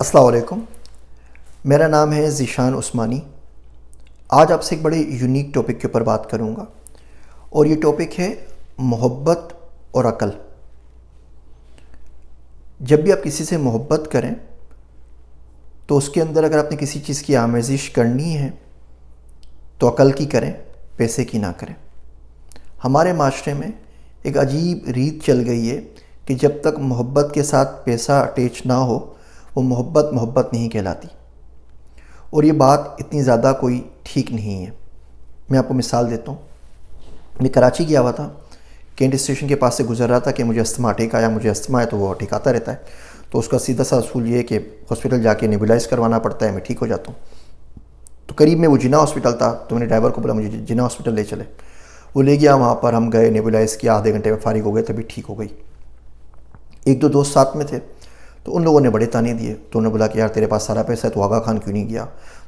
अस्सलाम वालेकुम। मेरा नाम है ज़ीशान उस्मानी। आज आपसे एक बड़े यूनिक टॉपिक के ऊपर बात करूंगा और ये टॉपिक है मोहब्बत और अक़ल। जब भी आप किसी से मोहब्बत करें तो उसके अंदर अगर आपने किसी चीज़ की आमेज़िश करनी है तो अक़ल की करें, पैसे की ना करें। हमारे माशरे में एक अजीब रीत चल गई है कि जब तक मोहब्बत के साथ पैसा अटैच ना हो वो मोहब्बत मोहब्बत नहीं कहलाती, और ये बात इतनी ज़्यादा कोई ठीक नहीं है। मैं आपको मिसाल देता हूँ। मैं कराची गया हुआ था, कैंट स्टेशन के पास से गुजर रहा था कि मुझे अस्थमा अटैक आया। मुझे अस्थमा है तो वो अटैक आता रहता है, तो उसका सीधा सा असूल ये है कि हॉस्पिटल जाके नेबुलाइज़ करवाना पड़ता है, मैं ठीक हो जाता हूँ। तो करीब में वो जिना हॉस्पिटल था, तो मैंने ड्राइवर को बोला मुझे जिना हॉस्पिटल ले चले। वो ले गया, वहाँ पर हम गए, नेबुलाइज़ किया, आधे घंटे में फारिग हो गए, तभी ठीक हो गई। एक दो दोस्त साथ में थे तो उन लोगों ने बड़े ताने दिए। तो उन्होंने बोला कि यार तेरे पास सारा पैसा है, तो आगा खान क्यों नहीं गया,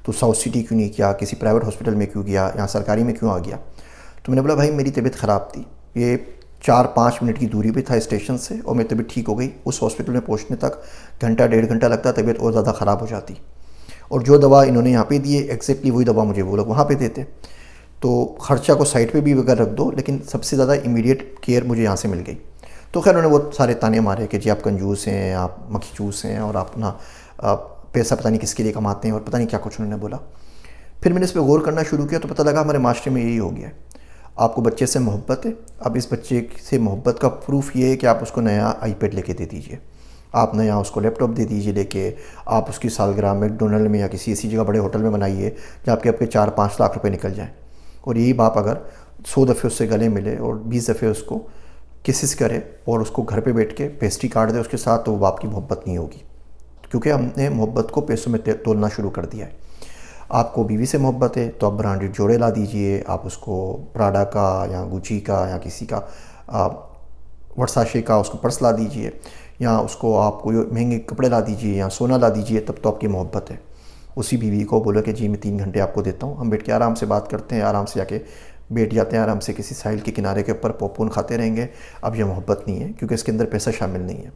तो साउथ सिटी क्यों नहीं किया, किसी प्राइवेट हॉस्पिटल में क्यों गया, यहाँ सरकारी में क्यों आ गया। तो मैंने बोला भाई मेरी तबीयत ख़राब थी, ये 4-5 मिनट की दूरी पे था स्टेशन से, और मेरी तबीयत ठीक हो गई। उस हॉस्पिटल में पहुँचने तक घंटा 1.5 घंटा लगता, तबीयत और ज़्यादा ख़राब हो जाती। और जो दवा इन्होंने यहाँ पे दी है एग्जैक्टली वही दवा मुझे वो लोग वहाँ पे देते। तो ख़र्चा को साइड पे भी अगर रख दो, लेकिन सबसे ज़्यादा इमीडिएट केयर मुझे यहाँ से मिल गई। तो खैर उन्होंने वो सारे ताने मारे कि जी आप कंजूस हैं, आप मक्खीचूस हैं, और आप ना पैसा पता नहीं किसके लिए कमाते हैं, और पता नहीं क्या कुछ उन्होंने बोला। फिर मैंने इस पर गौर करना शुरू किया तो पता लगा हमारे माशरे में यही हो गया है। आपको बच्चे से मोहब्बत है, अब इस बच्चे से मोहब्बत का प्रूफ ये है कि आप उसको नया आईपैड लेके दे दीजिए, आप नया उसको लैपटॉप दे दीजिए लेके, आप उसकी सालगिरह मैकडोनल्ड में या किसी ऐसी जगह बड़े होटल में बनाइए जहाँ आपके 4-5 लाख रुपए निकल जाएँ। और यही बाप अगर 100 दफ़े उससे गले मिले और 20 दफ़े उसको किसिस करे और उसको घर पे बैठ के पेस्ट्री काट दे उसके साथ, तो वो बाप की मोहब्बत नहीं होगी, क्योंकि हमने मोहब्बत को पैसों में तोलना शुरू कर दिया है। आपको बीवी से मोहब्बत है तो आप ब्रांडेड जोड़े ला दीजिए, आप उसको प्राडा का या गुची का या किसी का वर्साशे का उसको पर्स ला दीजिए, या उसको आप कोई महंगे कपड़े ला दीजिए या सोना ला दीजिए, तब तो आपकी मोहब्बत है। उसी बीवी को बोलो कि जी मैं 3 घंटे आपको देता हूँ, हम बैठ के आराम से बात करते हैं, आराम से जाके बैठ जाते हैं, आराम से किसी साहिल के किनारे के ऊपर पॉपकॉर्न खाते रहेंगे। अब यह मोहब्बत नहीं है, क्योंकि इसके अंदर पैसा शामिल नहीं है।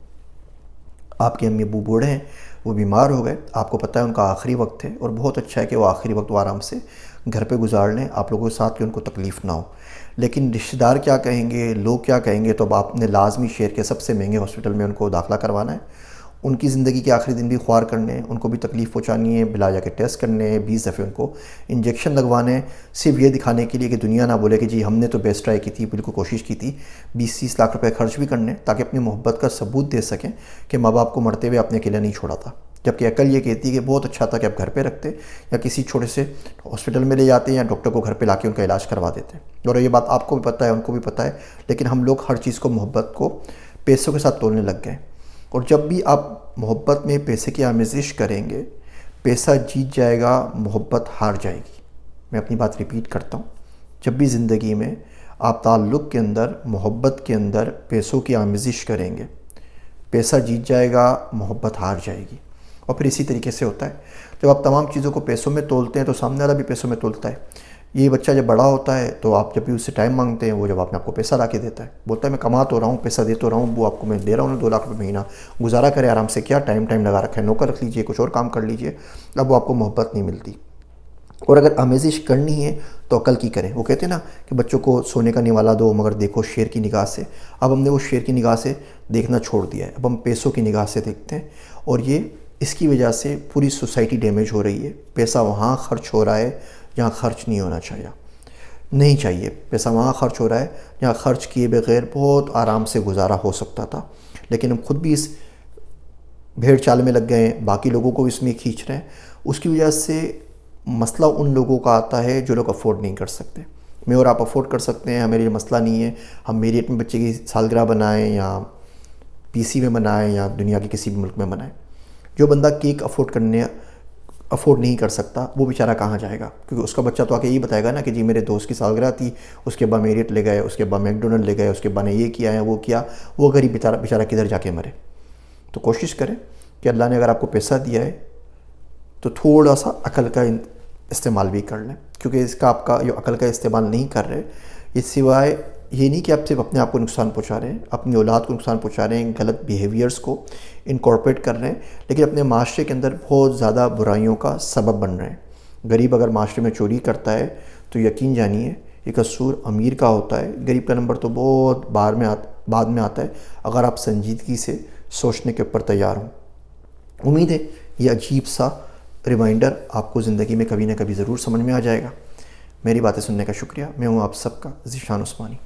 आपके अम्मी अबू बूढ़े हैं, वो बीमार हो गए, आपको पता है उनका आखिरी वक्त है, और बहुत अच्छा है कि वो आखिरी वक्त वो आराम से घर पे गुजार लें आप लोगों के साथ, कि उनको तकलीफ़ ना हो। लेकिन रिश्तेदार क्या कहेंगे, लोग क्या कहेंगे, तो अब आपने लाजमी शहर के सबसे महंगे हॉस्पिटल में उनको दाखिला करवाना है, उनकी ज़िंदगी के आखिरी दिन भी ख्वार करने हैं, उनको भी तकलीफ़ पहुँचानी है, बिला जाके टेस्ट करने हैं, 20 दफ़े उनको इंजेक्शन लगवाने हैं, सिर्फ ये दिखाने के लिए कि दुनिया ना बोले कि जी हमने तो बेस्ट ट्राई की थी, बिल्कुल कोशिश की थी। 20-30 लाख रुपए खर्च भी करने, ताकि अपनी मोहब्बत का सबूत दे सकें कि माँ बाप को मरते हुए आपने अकेला नहीं छोड़ा था। जबकि अकल ये कहती है कि बहुत अच्छा था कि आप घर पे रखते या किसी छोटे से हॉस्पिटल में ले जाते या डॉक्टर को घर पे लाके उनका इलाज करवा देते। और ये बात आपको भी पता है, उनको भी पता है, लेकिन हम लोग हर चीज़ को, मोहब्बत को पैसों के साथ तोलने लग गए। और जब भी आप मोहब्बत में पैसे की आमेज़िश करेंगे, पैसा जीत जाएगा, मोहब्बत हार जाएगी। मैं अपनी बात रिपीट करता हूँ, जब भी ज़िंदगी में आप ताल्लुक़ के अंदर, मोहब्बत के अंदर पैसों की आमेज़िश करेंगे, पैसा जीत जाएगा, मोहब्बत हार जाएगी। और फिर इसी तरीके से होता है, जब आप तमाम चीज़ों को पैसों में तोलते हैं तो सामने वाला भी पैसों में तोलता है। ये बच्चा जब बड़ा होता है तो आप जब भी उससे टाइम मांगते हैं, वो जब आपको पैसा ला के देता है, बोलता है मैं कमा तो रहा हूँ, पैसा दे तो रहा हूँ, वो आपको मैं दे रहा हूँ 2 लाख रुपये महीना, गुजारा करे आराम से, क्या टाइम लगा रखा है, नौकर रख लीजिए, कुछ और काम कर लीजिए। अब वो आपको मोहब्बत नहीं मिलती। और अगर आमेज़िश करनी है तो अकल की करें। वो कहते हैं ना कि बच्चों को सोने का निवाला दो मगर देखो शेर की निगाह से। अब हमने वो शेर की निगाह से देखना छोड़ दिया है, अब हम पैसों की निगाह से देखते हैं, और ये इसकी वजह से पूरी सोसाइटी डैमेज हो रही है। पैसा वहाँ खर्च हो रहा है जहाँ खर्च नहीं चाहिए। पैसा वहाँ खर्च हो रहा है जहाँ खर्च किए बगैर बहुत आराम से गुजारा हो सकता था, लेकिन हम खुद भी इस भेड़ चाल में लग गए हैं, बाकी लोगों को इसमें खींच रहे हैं। उसकी वजह से मसला उन लोगों का आता है जो लोग अफोर्ड नहीं कर सकते। मैं और आप अफोर्ड कर सकते हैं, हमारे लिए मसला नहीं है, हम मेरिट में बच्चे की सालगिरह बनाएं या पीसी में मनाएं या दुनिया के किसी भी मुल्क में मनाएं। जो बंदा केक अफोर्ड नहीं कर सकता, वो बेचारा कहाँ जाएगा, क्योंकि उसका बच्चा तो आके यही बताएगा ना कि जी मेरे दोस्त की सालगिरह थी, उसके बाद मेरिट ले गए, उसके बाद मैकडोनल्ड ले गए, उसके बाद ने ये किया है वो किया, वो गरीब बेचारा किधर जाके मरे। तो कोशिश करें कि अल्लाह ने अगर आपको पैसा दिया है तो थोड़ा सा अकल का इस्तेमाल भी कर लें, क्योंकि इसका आपका जो अकल का इस्तेमाल नहीं कर रहे, ये सिवाय ये नहीं कि आप सिर्फ अपने आप को नुकसान पहुंचा रहे हैं, अपनी औलाद को नुकसान पहुंचा रहे हैं, गलत बिहेवियर्स को इनकॉर्पोरेट कर रहे हैं, लेकिन अपने माशरे के अंदर बहुत ज़्यादा बुराइयों का सबब बन रहे हैं। गरीब अगर माशरे में चोरी करता है तो यकीन जानिए ये कसूर अमीर का होता है, गरीब का नंबर तो बहुत बाद में आता है, अगर आप संजीदगी से सोचने के ऊपर तैयार हों। उम्मीद है ये अजीब सा रिमाइंडर आपको ज़िंदगी में कभी ना कभी ज़रूर समझ में आ जाएगा। मेरी बातें सुनने का शुक्रिया। मैं हूँ आप सबका ज़ीशान उस्मानी।